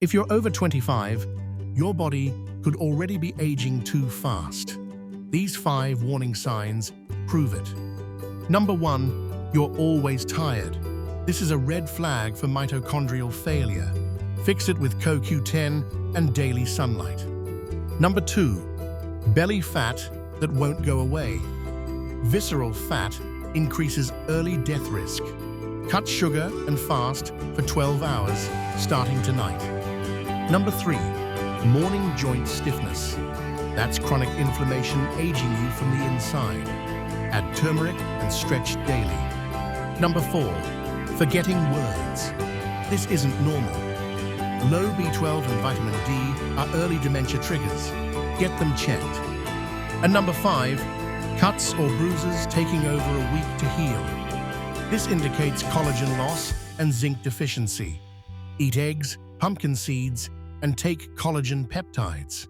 If you're over 25, your body could already be aging too fast. These 5 warning signs prove it. Number 1, you're always tired. This is a red flag for mitochondrial failure. Fix it with CoQ10 and daily sunlight. Number 2, belly fat that won't go away. Visceral fat increases early death risk. Cut sugar and fast for 12 hours, starting tonight. Number 3, morning joint stiffness. That's chronic inflammation aging you from the inside. Add turmeric and stretch daily. Number 4, forgetting words. This isn't normal. Low B12 and vitamin D are early dementia triggers. Get them checked. And number 5, cuts or bruises taking over a week to heal. This indicates collagen loss and zinc deficiency. Eat eggs, pumpkin seeds, and take collagen peptides.